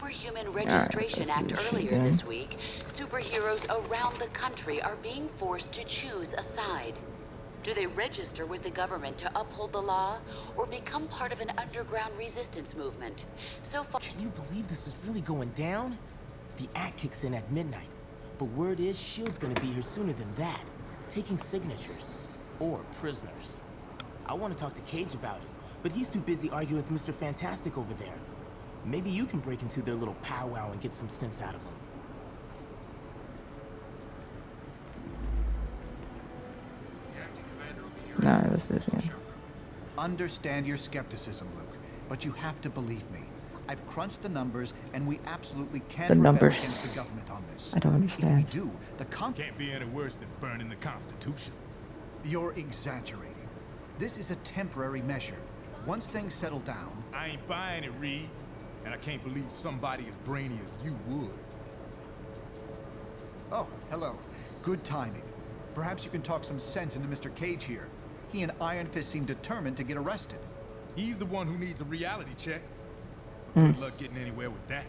Superhuman Registration Act earlier this week, superheroes around the country are being forced to choose a side. Do they register with the government to uphold the law, or become part of an underground resistance movement? So far... Can you believe this is really going down? The act kicks in at midnight, but word is S.H.I.E.L.D's gonna be here sooner than that, taking signatures, or prisoners. I want to talk to Cage about it, but he's too busy arguing with Mr. Fantastic over there. Maybe you can break into their little powwow and get some sense out of them. Nah, let's do this again. Understand your skepticism, Luke, but you have to believe me. I've crunched the numbers, and we absolutely can't rebel against the government on this. I don't understand. If we do, the can't be any worse than burning the Constitution. You're exaggerating. This is a temporary measure. Once things settle down... I ain't buying it, Reed. And I can't believe somebody as brainy as you would. Oh, hello. Good timing. Perhaps you can talk some sense into Mr. Cage here. He and Iron Fist seem determined to get arrested. He's the one who needs a reality check. Good luck getting anywhere with that.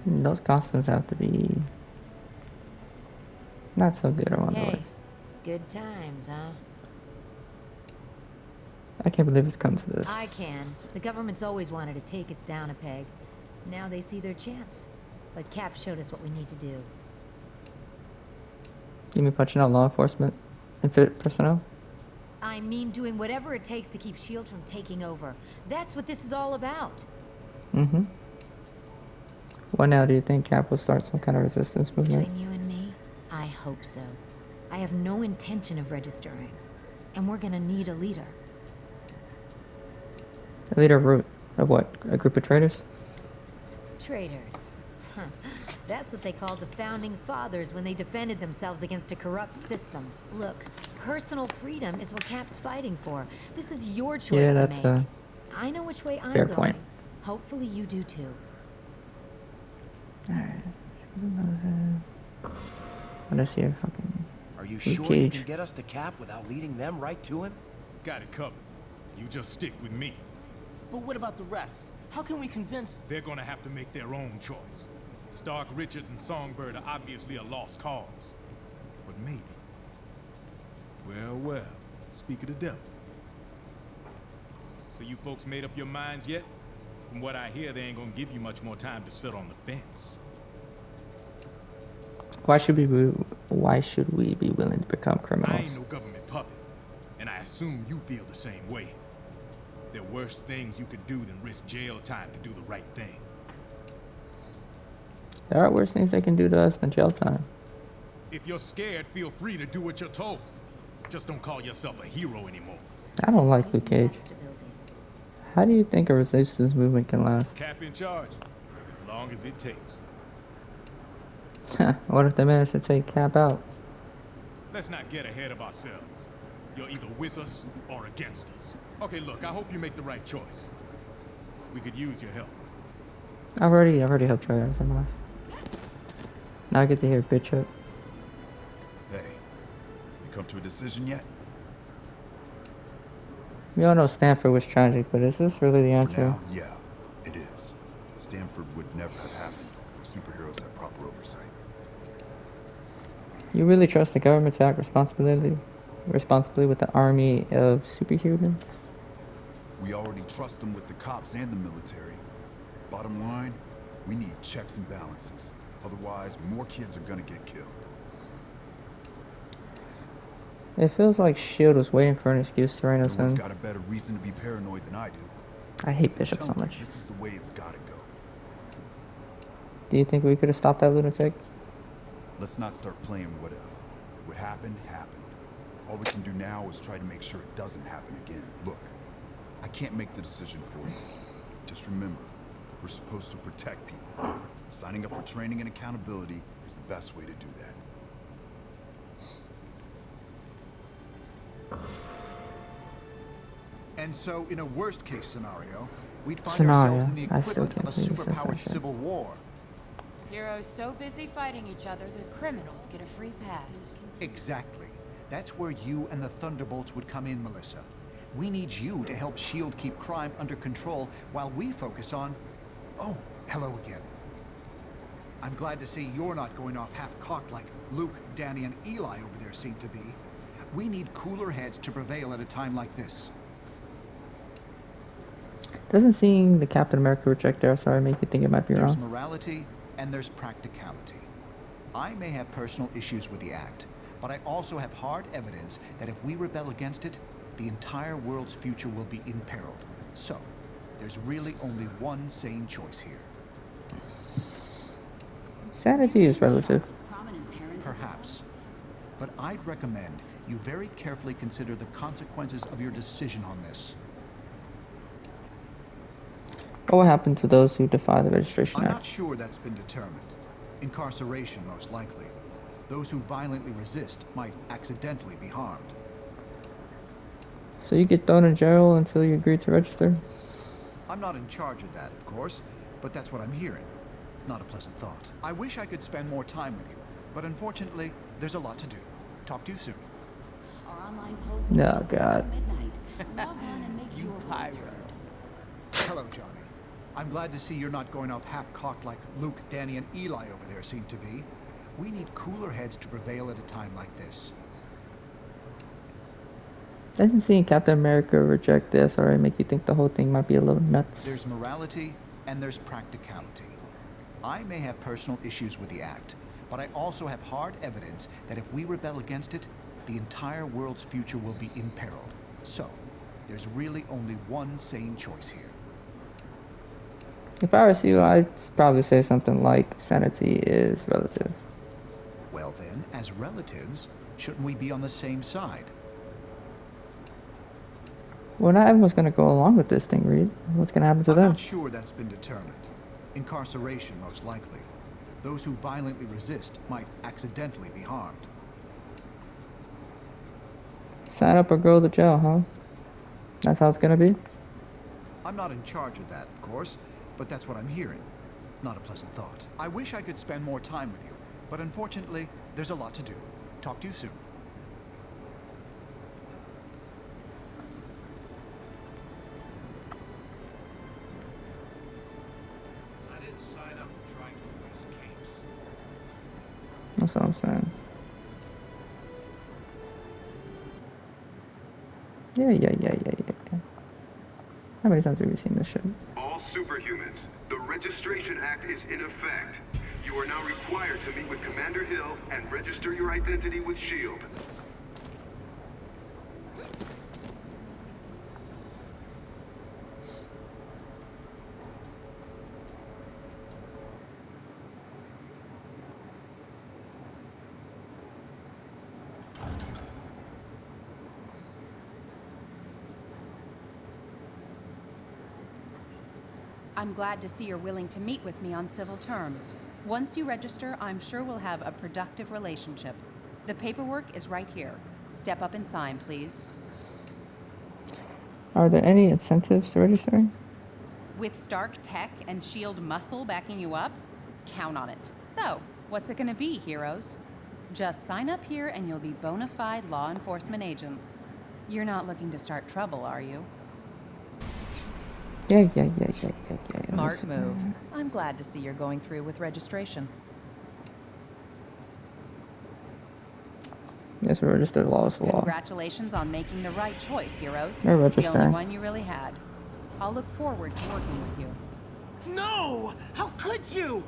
Those costumes have to be not so good, I wonder. Hey, good times, huh? I can't believe it's come to this. I can. The government's always wanted to take us down a peg. Now they see their chance. But Cap showed us what we need to do. You mean punching out law enforcement and fit personnel? I mean doing whatever it takes to keep S.H.I.E.L.D. from taking over. That's what this is all about. Mm-hmm. What now, do you think Cap will start some kind of resistance movement? Between you and me, I hope so. I have no intention of registering. And we're gonna need a leader. A leader of what? A group of traitors? Traitors. Huh. That's what they called the Founding Fathers when they defended themselves against a corrupt system. Look, personal freedom is what Cap's fighting for. This is your choice to make. I know which way I'm fair going. Point. Hopefully you do too. Alright. Let's see if fucking... Are you sure you can get us to Cap without leading them right to him? Got it covered. You just stick with me. But what about the rest? How can we convince... They're gonna have to make their own choice. Stark, Richards, and Songbird are obviously a lost cause. But maybe. Well, speak of the devil. So you folks made up your minds yet? From what I hear, they ain't gonna give you much more time to sit on the fence. Why should we be willing to become criminals? I ain't no government puppet, and I assume you feel the same way. There are worse things you could do than risk jail time to do the right thing. There are worse things they can do to us than jail time. If you're scared, feel free to do what you're told. Just don't call yourself a hero anymore. I don't like Luke Cage. How do you think a resistance movement can last? Cap in charge, as long as it takes. What if they manage to take Cap out? Let's not get ahead of ourselves. You're either with us or against us. Okay, look, I hope you make the right choice. We could use your help. I've already helped you guys in life. Now I get to hear bitch up. Hey, you come to a decision yet? We all know Stanford was tragic, but is this really the answer? Now, yeah, it is. Stanford would never have happened if superheroes had proper oversight. You really trust the government to act responsibly with the army of superhumans? We already trust them with the cops and the military. Bottom line, we need checks and balances. Otherwise, more kids are gonna get killed. It feels like S.H.I.E.L.D. was waiting for an excuse to rein us in. Everyone's got a better reason to be paranoid than I do. I hate Bishop so much. This is the way it's gotta go. Do you think we could have stopped that lunatic? Let's not start playing what if. What happened, happened. All we can do now is try to make sure it doesn't happen again. Look, I can't make the decision for you. Just remember, we're supposed to protect people. Signing up for training and accountability is the best way to do that. And so, in a worst-case scenario, we'd find scenario, ourselves in the I still equivalent of a can't believe this superpowered shit. civil war. Heroes so busy fighting each other that criminals get a free pass. Exactly. That's where you and the Thunderbolts would come in, Melissa. We need you to help S.H.I.E.L.D. keep crime under control while we focus on... Oh, hello again. I'm glad to see you're not going off half-cocked like Luke, Danny, and Eli over there seem to be. We need cooler heads to prevail at a time like this. Doesn't seeing the Captain America reject their sorry make you think it might be There's wrong? morality and there's practicality. I may have personal issues with the act, but I also have hard evidence that if we rebel against it, the entire world's future will be imperiled. So, there's really only one sane choice here. Sanity is relative. Perhaps. But I'd recommend you very carefully consider the consequences of your decision on this. What will happen to those who defy the Registration I'm not Act? sure that's been determined. Incarceration, most likely. Those who violently resist might accidentally be harmed. So you get thrown in jail until you agree to register? I'm not in charge of that, of course, but that's what I'm hearing. Not a pleasant thought. I wish I could spend more time with you, but unfortunately, there's a lot to do. Talk to you soon. Our online polls Oh, God. midnight. Log on and make your voice heard. Hello, Johnny. I'm glad to see you're not going off half-cocked like Luke, Danny, and Eli over there seem to be. We need cooler heads to prevail at a time like this. Doesn't seeing Captain America reject the SRA make you think the whole thing might be a little nuts? There's morality and there's practicality. I may have personal issues with the act, but I also have hard evidence that if we rebel against it, the entire world's future will be imperiled. So, there's really only one sane choice here. If I was you, I'd probably say something like sanity is relative. Well then, as relatives, shouldn't we be on the same side? Well, not everyone's gonna go along with this thing, Reed. What's gonna happen to I'm them? not sure that's been determined. Incarceration, most likely. Those who violently resist might accidentally be harmed. Sign up or go to jail, huh? That's how it's gonna be? I'm not in charge of that, of course, but that's what I'm hearing. Not a pleasant thought. I wish I could spend more time with you, but unfortunately, there's a lot to do. Talk to you soon. I didn't sign up trying to erase capes. That's what I'm saying. Yeah. How many times have we seen this shit? All superhumans, the Registration Act is in effect. You are now required to meet with Commander Hill and register your identity with S.H.I.E.L.D. I'm glad to see you're willing to meet with me on civil terms. Once you register, I'm sure we'll have a productive relationship. The paperwork is right here. Step up and sign, please. Are there any incentives to registering? With Stark Tech and S.H.I.E.L.D. muscle backing you up? Count on it. So, what's it gonna be, heroes? Just sign up here and you'll be bona fide law enforcement agents. You're not looking to start trouble, are you? Yeah. Smart move. I'm glad to see you're going through with registration. Yes, we registered law is the law. Congratulations on making the right choice, heroes. We're The registering. only one you really had. I'll look forward to working with you. No! How could you?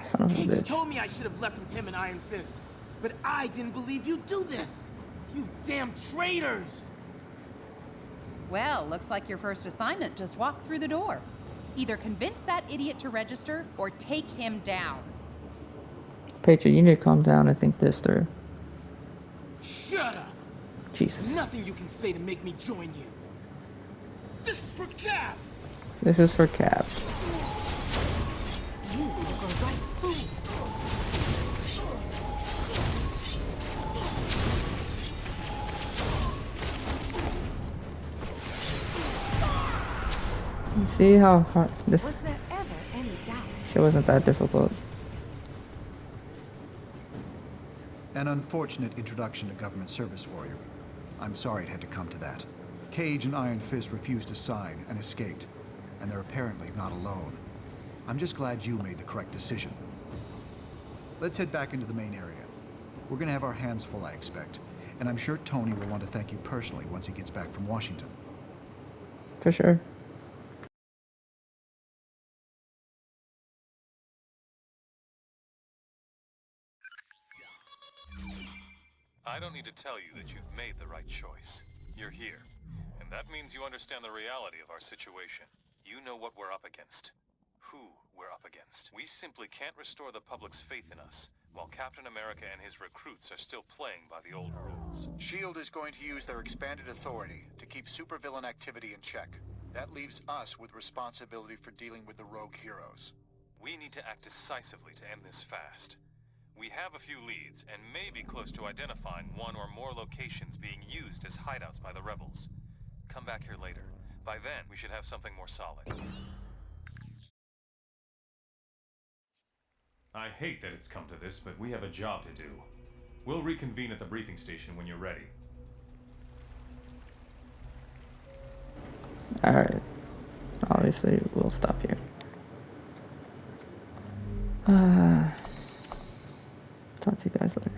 Son of a Cage bitch. told me I should have left with him and Iron Fist, but I didn't believe you'd do this. You damn traitors! Well, looks like your first assignment just walked through the door. Either convince that idiot to register or take him down. Patriot, you need to calm down and think this through. Shut up! Jesus. Nothing you can say to make me join you. This is for Cap! This is for Cap. You are the right food! See how hard this Was there ever any doubt? shit wasn't that difficult. An unfortunate introduction to government service for you. I'm sorry it had to come to that. Cage and Iron Fist refused to sign and escaped, and they're apparently not alone. I'm just glad you made the correct decision. Let's head back into the main area. We're gonna have our hands full, I expect, and I'm sure Tony will want to thank you personally once he gets back from Washington. For sure. I don't need to tell you that you've made the right choice. You're here, and that means you understand the reality of our situation. You know what we're up against. Who we're up against. We simply can't restore the public's faith in us, while Captain America and his recruits are still playing by the old rules. SHIELD is going to use their expanded authority to keep supervillain activity in check. That leaves us with responsibility for dealing with the rogue heroes. We need to act decisively to end this fast. We have a few leads, and may be close to identifying one or more locations being used as hideouts by the rebels. Come back here later. By then, we should have something more solid. I hate that it's come to this, but we have a job to do. We'll reconvene at the briefing station when you're ready. Alright. Obviously, we'll stop here. Talk to you guys later.